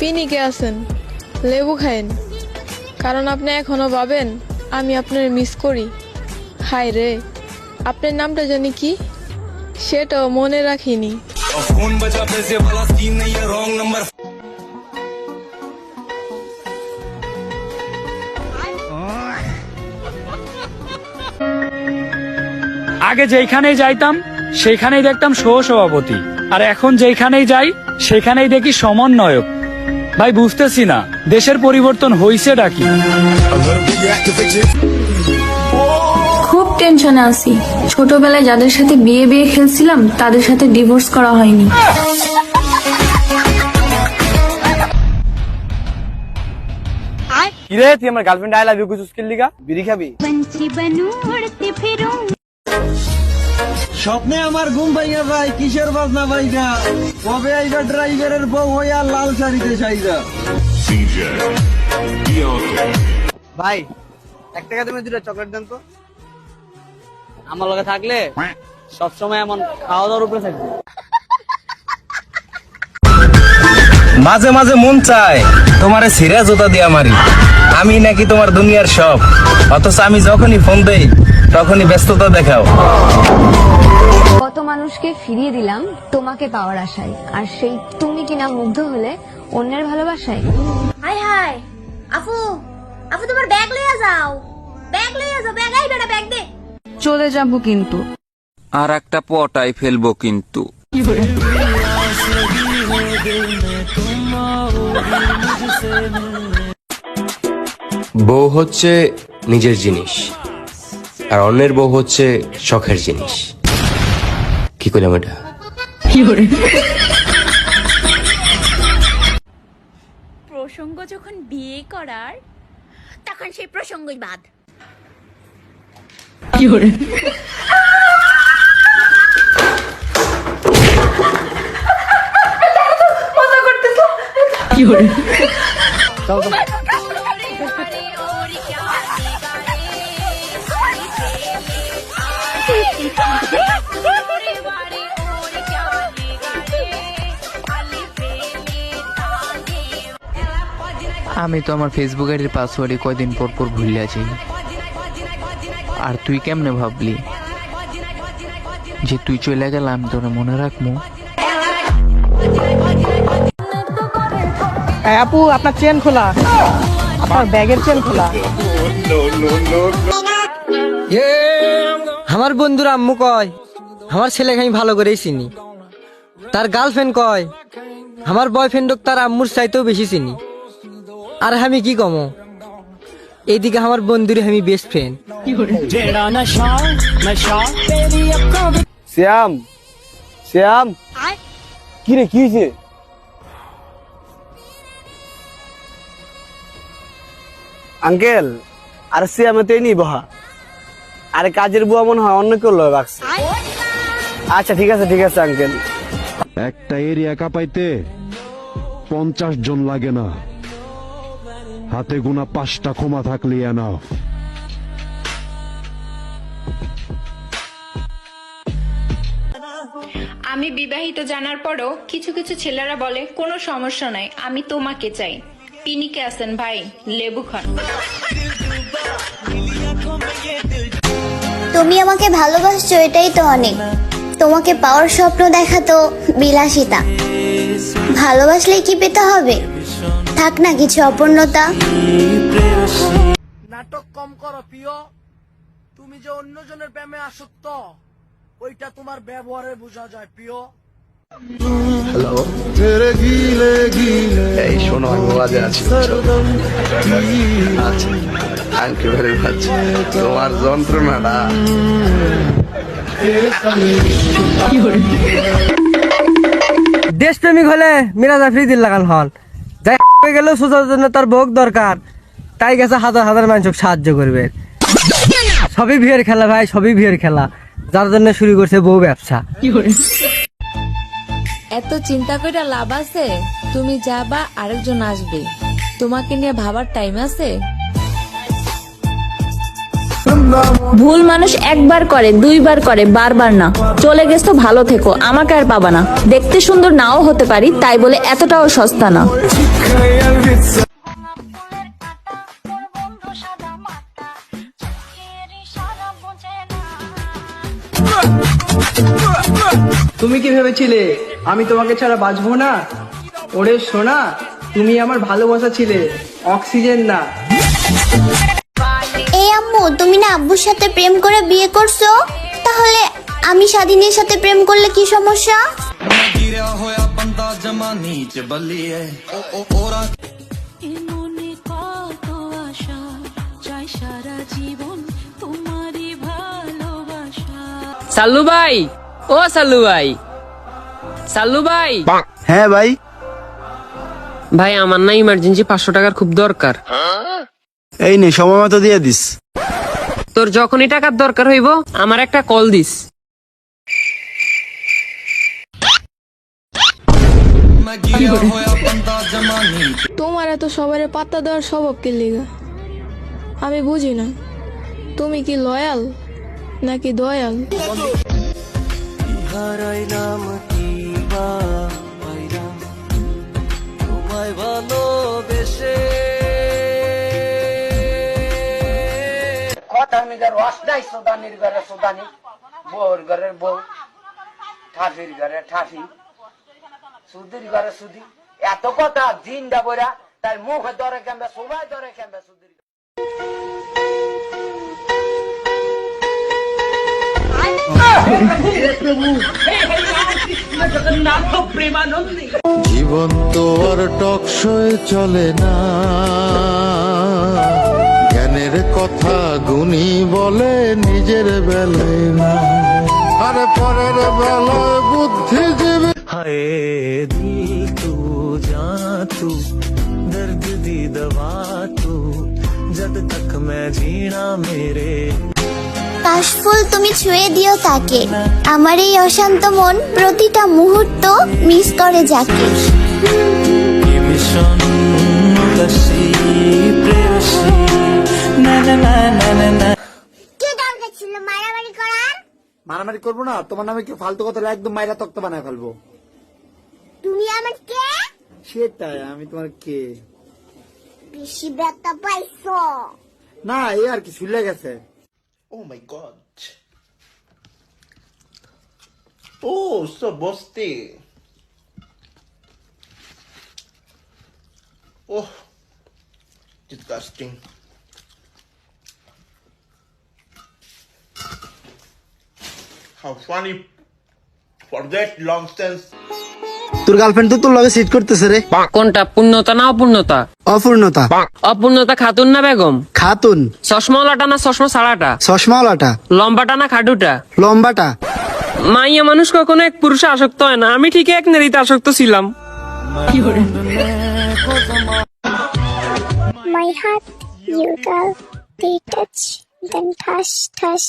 পিনিকে আছেন, লেবু খায়েন, কারণ আপনি এখনো ভাবেন আমি আপনার মিস করি। হায় রে, আপনার নামটা জানি কি, সেটাও মনে রাখিনি। আগে যেখানেই যাইতাম সেখানেই দেখতাম সহসভাপতি, আর এখন যেখানেই যাই সেখানেই দেখি সমন্বয়ক। ভাই বুঝতেছি না দেশের পরিবর্তন হইছেটা কি। খুব টেনশনে আছি। ছোটবেলায় যাদের সাথে বিয়ে বিয়ে খেলছিলাম তাদের সাথে ডিভোর্স করা হয়নি। কিরে তুই আমার গার্লফ্রেন্ড আই লাভ ইউ কিছু স্কিল লিগা বিড়ি খাবি? স্বপ্নে আমার ঘুম ভাইয়া ভাই কিসের বাজনা ভাইগা, কবে আইবা ড্রাইভারের বউ হইয়া লাল শাড়িতে সাইজা। ভাই 1 টাকা তুমি 2টা চকলেট দেন তো। আমার লগে থাকলে সবসময় এমন খাওয়া দাওয়ার উপরে থাকবে। মাঝে মাঝে মন চায় তোমারে ছিঁড়া জুতা দিয়া মারি, আমি নাকি তোমার দুনিয়ার সব, অথচ আমি যখনই ফোন দেই তখনই ব্যস্ততা দেখাও। কত মানুষকে ফিরিয়ে দিলাম তোমাকে পাওয়ার আশায়, আর সেই তুমি কিনা মুগ্ধ হলে অন্যের ভালোবাসায়। হাই হাই আফু, আফু তোমার ব্যাগ লইয়া যাও, ব্যাগ লইয়া যাও, ব্যাগ আই বেটা ব্যাগ দে। চলে যাবো কিন্তু। আর একটা পটাই ফেলবো কিন্তু। বউ হচ্ছে নিজের জিনিস, আর অন্যের বউ হচ্ছে শখের জিনিস। কি করলাম এটা? প্রসঙ্গ যখন বিয়ে করার, তখন সেই প্রসঙ্গই বাদ। আমি তো আমার ফেসবুক আইডির পাসওয়ার্ডই কয়দিন পর পর ভুলে আছি। আর তুই কেমনে ভাবলি যে তুই চলে গেলে আমি তোরা মনে রাখবো? আপু আপনার চেন খোলা, আপনার ব্যাগের চেন খোলা। আমার বন্ধুরা আম্মু কয় আমার ছেলেকে আমি ভালো করেই চিনি, তার গার্লফ্রেন্ড কয় আমার বয়ফ্রেন্ড তার আম্মুর চাইতেও বেশি চিনি। আর আমি কি কমো, এইদিকে আমার বন্ধুরে আমি বেস্ট ফ্রেন্ড। শ্যাম, শ্যাম কি রে, কি হয়েছে? আঙ্কেল আর শ্যামে তো নি বহা, আরে কাজের বুয়া মনে হয় অন্য কেউ লয় রাখছে। আচ্ছা ঠিক আছে ঠিক আছে আঙ্কেল। একটা এরিয়া কাঁপাইতে 50 জন লাগে না, হাতে গোনা 5টা ক্ষমা থাকলে এনাফ। আমি বিবাহিত জানার পরও কিছু কিছু ছেলেরা বলে কোনো সমস্যা নাই, আমি তোমাকে চাই। পিনিকে আছেন ভাই, লেবু খান। তুমি আমাকে ভালোবাসছো এটাই তো অনেক, তোমাকে পাওয়ার স্বপ্ন দেখা তো বিলাসিতা। ভালোবাসলেই কি পেতে হবে, থাক না কিছু অপূর্ণতা। নাটক কম করো প্রিয়, তুমি যে অন্যজনের প্রেমে আসক্ত ওইটা তোমার ব্যবহারে বোঝা যায় প্রিয়। হ্যালো, এই শোনো আমি বাজে আছি। আচ্ছা, থ্যাংক ইউ ভেরি মাচ। তোমার যন্ত্রণাটা দেশপ্রেমিক হলে মিরাজ আফ্রিদির লাগান হল, যাই হয়ে গেলেও সোজার জন্য তার ভোগ দরকার, তাই গেছে হাজার হাজার মানুষকে সাহায্য করবে। সবই বিয়ের খেলা ভাই, সবই বিয়ের খেলা, যার জন্য শুরু করছে বউ ব্যবসা। এত চিন্তা করে লাভ আছে? তুমি যাবা, আরেকজন আসবে, তোমাকে নিয়ে ভাবার টাইম আছে? ভুল মানুষ একবার করে, দুইবার করে, বারবার না। চলে গেছো, ভালো থেকো, আমাকে আর পাবা না। দেখতে সুন্দর নাও হতে পারি, তাই বলে এতটাও সস্তা না। তুমি কি ভেবেছিলে আমি তোমাকে ছাড়া বাঁচবো না? ওরে সোনা, তুমি আমার ভালোবাসা ছিলে, অক্সিজেন না। এই আম্মু, তুমি না আব্বুর সাথে প্রেম করে বিয়ে করছো? তাহলে আমি স্বাধীনের সাথে প্রেম করলে কি সমস্যা? সাল্লু ভাই, ও সাল্লু ভাই, সাল্লু ভাই। হ্যাঁ ভাই। ভাই আমার না ইমার্জেন্সি 500 টাকার খুব দরকার। এই নে, সময় মতো দিয়ে দিস। তোর যখনই টাকার দরকার হইব আমার একটা কল দিস। তোমার এত সবারে পাত্তা দেওয়ার স্বভাব কি লিগা? আমি বুঝি না, তুমি কি লয়াল নাকি দয়াল? কথা মিজার রস নাই, সুদানির ঘরে সুদানি, বউর ঘরে বউ, ঠাফির ঘরে ঠাফি, সুদির ঘরে সুদি। এত কথা দিন ডাবরা, তার মুখে ধরে কেমবে, সবাই ধরে কেমবে সুদির। জীবন তো আর টকশয়ে চলে না, জ্ঞানের কথা গুণী বলে নিজের বেলায় না, আরে পরের বেলায় বুদ্ধিজীবী। হায় দিল তু যা তু, দর্দ দি দবা তু, জদ তক मैं जीना मेरे। কাশফুল, তুমি ছুঁয়ে দিও তাকে, আমার এই অশান্ত মন প্রতিটা মুহূর্ত মিস করে যাকে। মারামারি করবো না, তোমার নামে কি ফালতু কথা একদম মাইরা তক্ত বানায় ফেলবো। তুমি আমার কে? সেটাই, আমি তোমার কে? বেশি ব্যথা পাইছো? না, এই আর কি, শুলে গেছে। Oh my god. Oh, so busty. Oh, disgusting. How funny. Forget nonsense. তোর গার্লফ্রেন্ড তো তোর লগে সিট করতেছে রে। কোনটা, পূর্ণতা না অপূর্ণতা? অপূর্ণতা। অপূর্ণতা খাতুন না বেগম? খাতুন। চশমাওয়ালাটা না চশমা ছাড়াটা? চশমাওয়ালাটা। লম্বাটা না খাডুটা? লম্বাটা। মাইয়া মানুষ কখনো এক পুরুষে আসক্ত হয় না, আমি ঠিক এক নারীতে আসক্ত ছিলাম। My heart, you girl, they touch, then touch.